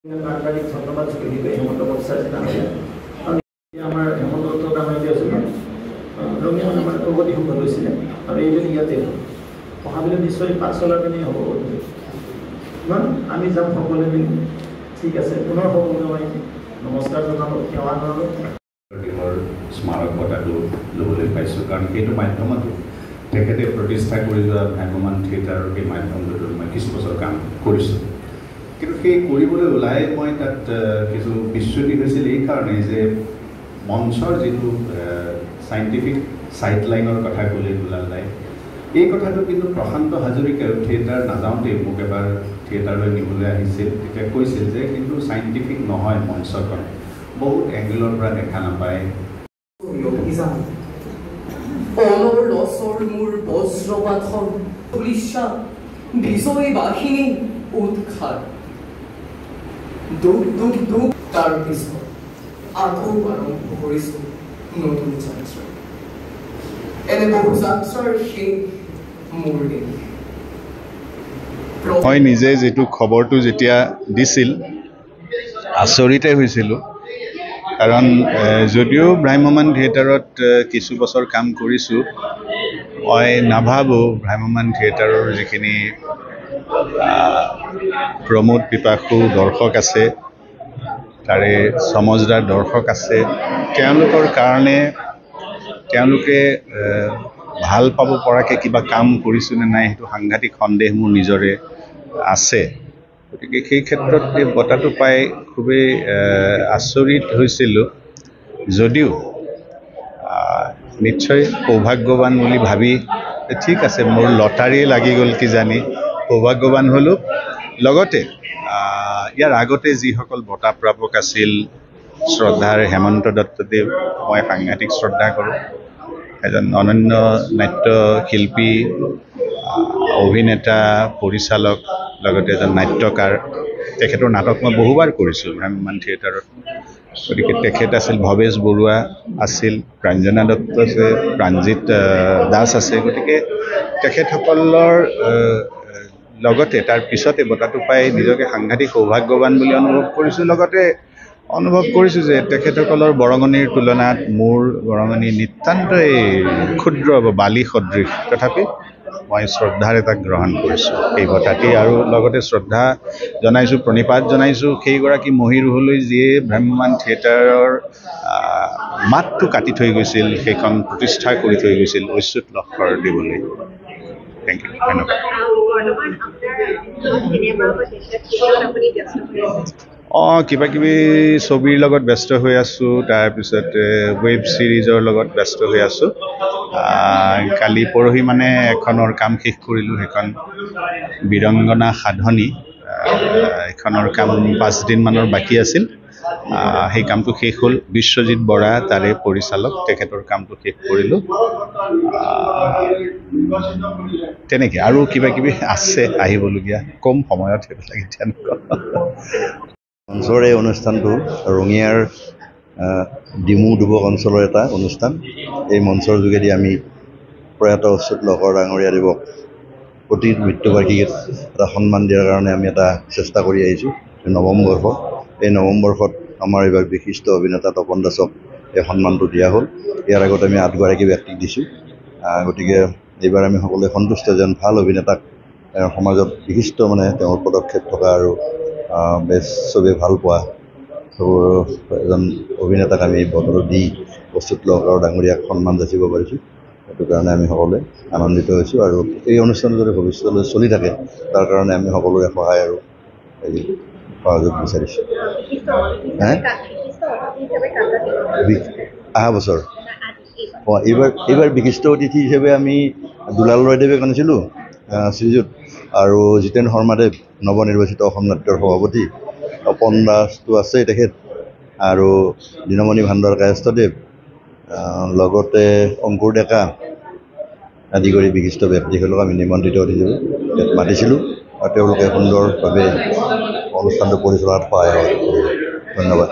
নাট্যিক ধন্যবাদ দিবে হেমন্ত বৎসায় আমাৰ হেমন্ত আমাৰ আছিল ৰঙীয়া আমাৰ প্ৰগতি সংঘ হৈছিলে আৰু এইবিলাক ইয়াতে অহাবিলাক নিশ্চয় পাঠশালাৰ পিনে হ'ব আমি যাম সকলোৱে মিলি ঠিক আছে পুনৰ সকলোকে মই নমস্কাৰ জনালোঁ সেৱা জনালোঁ স্মাৰক বঁটাটো ল'বলৈ পাইছোঁ কাৰণ সেইটো মাধ্যমতো তেখেতে প্ৰতিষ্ঠা কৰি যোৱা ভ্ৰাম্যমান থিয়েটাৰৰ সেই মাধ্যমটোত মই কিছু বছৰ কাম কৰিছোঁ কিন্তু সেই কৰিবলৈ ওলাই মই তাত কিছু বিচ্যুতি হৈছিল এই কাৰণেই যে মঞ্চৰ যিটো চাইণ্টিফিক চাইডলাইনৰ কথা ক'লে দুলাল দাই এই কথাটো কিন্তু প্ৰশান্ত হাজৰিকাই থিয়েটাৰ নাযাওঁতেই মোক এবাৰ থিয়েটাৰলৈ নিবলৈ আহিছিল তেতিয়া কৈছিল যে কিন্তু চাইণ্টিফিক নহয় মঞ্চখন বহুত এংগেলৰ পৰা দেখা নাপায় অনৰসৰ মোৰ বজ্ৰপাতৰ পুলিচা বিজয় বাহিনী উৎখাত দুখ দুখ দুখ তাৰ পিছত আকৌ আৰম্ভ কৰিছোঁ নতুন যাত্ৰা এনে বহু যাত্ৰাৰ শেষ মোৰ দিন মই নিজে যেটো খবৰটো যেতিয়া দিছিল আচৰিতে হৈছিলোঁ কাৰণ যদিও ভ্ৰাম্যমান থিয়েটাৰত কিছু বছৰ কাম কৰিছোঁ মই নাভাবোঁ ভ্ৰাম্যমান থিয়েটাৰৰ যিখিনি প্ৰমোদ পিপাসু দৰ্শক আছে তাৰে সমজদাৰ দৰ্শক আছে তেওঁলোকৰ কাৰণে তেওঁলোকে ভাল পাব পৰাকৈ কিবা কাম কৰিছোঁ নে নাই সেইটো সাংঘাতিক সন্দেহ মোৰ নিজৰে আছে গতিকে সেই ক্ষেত্ৰত এই বঁটাটো পাই খুবেই আচৰিত হৈছিলোঁ যদিও নিশ্চয় সৌভাগ্যৱান বুলি ভাবি ঠিক আছে মোৰ লটাৰী লাগি গ'ল কিজানি সৌভাগ্যৱান হ'লোঁ লগতে ইয়াৰ আগতে যিসকল বঁটা প্ৰাপক আছিল শ্ৰদ্ধাৰ হেমন্ত দত্তদেৱ মই সাংঘাতিক শ্ৰদ্ধা কৰোঁ এজন অনন্য নাট্য শিল্পী অভিনেতা পৰিচালক লগতে এজন নাট্যকাৰ তেখেতৰ নাটক মই বহুবাৰ কৰিছোঁ ভ্ৰাম্যমান থিয়েটাৰত গতিকে তেখেত আছিল ভৱেশ বৰুৱা আছিল প্ৰাঞ্জনা দত্ত আছে প্ৰাঞ্জিত দাস আছে গতিকে তেখেতসকলৰ লগতে তাৰ পিছতে বঁটাটো পাই নিজকে সাংঘাতিক সৌভাগ্যৱান বুলি অনুভৱ কৰিছোঁ লগতে অনুভৱ কৰিছোঁ যে তেখেতসকলৰ বৰঙণিৰ তুলনাত মোৰ বৰঙণি নিতান্তই ক্ষুদ্ৰ বালি সদৃশ তথাপি মই শ্ৰদ্ধাৰে তাক গ্ৰহণ কৰিছোঁ এই বঁটাটি আৰু লগতে শ্ৰদ্ধা জনাইছোঁ প্ৰণিপাত জনাইছোঁ সেইগৰাকী মহীৰুহলৈ যিয়ে ভ্ৰাম্যমান থিয়েটাৰৰ মাতটো কাটি থৈ গৈছিল সেইখন প্ৰতিষ্ঠা কৰি থৈ গৈছিল ঐচ্যুত লক্ষৰ দিবলৈ থেংক ইউ ধন্যবাদ কিবা কিবি ছবিৰ লগত ব্যস্ত হৈ আছোঁ তাৰপিছত ৱেব ছিৰিজৰ লগত ব্যস্ত হৈ আছোঁ কালি পৰহি মানে এখনৰ কাম শেষ কৰিলোঁ সেইখন বীৰংগনা সাধনী এইখনৰ কাম 5 দিনমানৰ বাকী আছিল সেই কামটো শেষ হ'ল বিশ্বজিৎ বৰা তাৰে পৰিচালক তেখেতৰ কামটো শেষ কৰিলোঁ তেনেকৈ আৰু কিবা কিবি আছে আহিবলগীয়া কম সময়ত সেইবিলাক এতিয়া মঞ্চৰ এই অনুষ্ঠানটো ৰঙিয়াৰ ডিমু দুবক অঞ্চলৰ এটা অনুষ্ঠান এই মঞ্চৰ যোগেদি আমি প্ৰয়াত অচ্যুত লহকৰ ডাঙৰীয়া দেৱক প্ৰতি মৃত্যুবাৰ্ষিকীত এটা সন্মান দিয়াৰ কাৰণে আমি এটা চেষ্টা কৰি আহিছোঁ নৱম বৰ্ষ এই নৱম বৰ্ষত আমাৰ এইবাৰ বিশিষ্ট অভিনেতা তপন দাসক এই সন্মানটো দিয়া হ'ল ইয়াৰ আগত আমি 8গৰাকী ব্যক্তিক দিছোঁ গতিকে এইবাৰ আমি সকলোৱে সন্তুষ্ট যেন ভাল অভিনেতাক সমাজত বিশিষ্ট মানে তেওঁৰ পদক্ষেপ থকা আৰু বেছ চবেই ভাল পোৱা এজন অভিনেতাক আমি বঁটাটো দি অচ্যুত লহকৰ ডাঙৰীয়াক সন্মান যাচিব পাৰিছোঁ সেইটো কাৰণে আমি সকলোৱে আনন্দিত হৈছোঁ আৰু এই অনুষ্ঠান যদি ভৱিষ্যতলৈ চলি থাকে তাৰ কাৰণে আমি সকলোৰে সহায় আৰু সহযোগ বিচাৰিছোঁ অহা বছৰ এইবাৰ বিশিষ্ট অতিথি হিচাপে আমি দুলাল ৰয়দেৱক আনিছিলোঁ শ্ৰীযুত আৰু জিতেন শৰ্মাদেৱ নৱনিৰ্বাচিত অসম নাট্যৰ সভাপতি অপন দাসটো আছেই তেখেত আৰু দীনমণি ভাণ্ডাৰ কায়স্থদেৱ লগতে অংকুৰ ডেকা আদি কৰি বিশিষ্ট ব্যক্তিসকলক আমি নিমন্ত্ৰিত অতিথি ইয়াত মাতিছিলোঁ আৰু তেওঁলোকে সুন্দৰভাৱে অনুষ্ঠানটো পৰিচালনাত সহায় হয় ধন্যবাদ।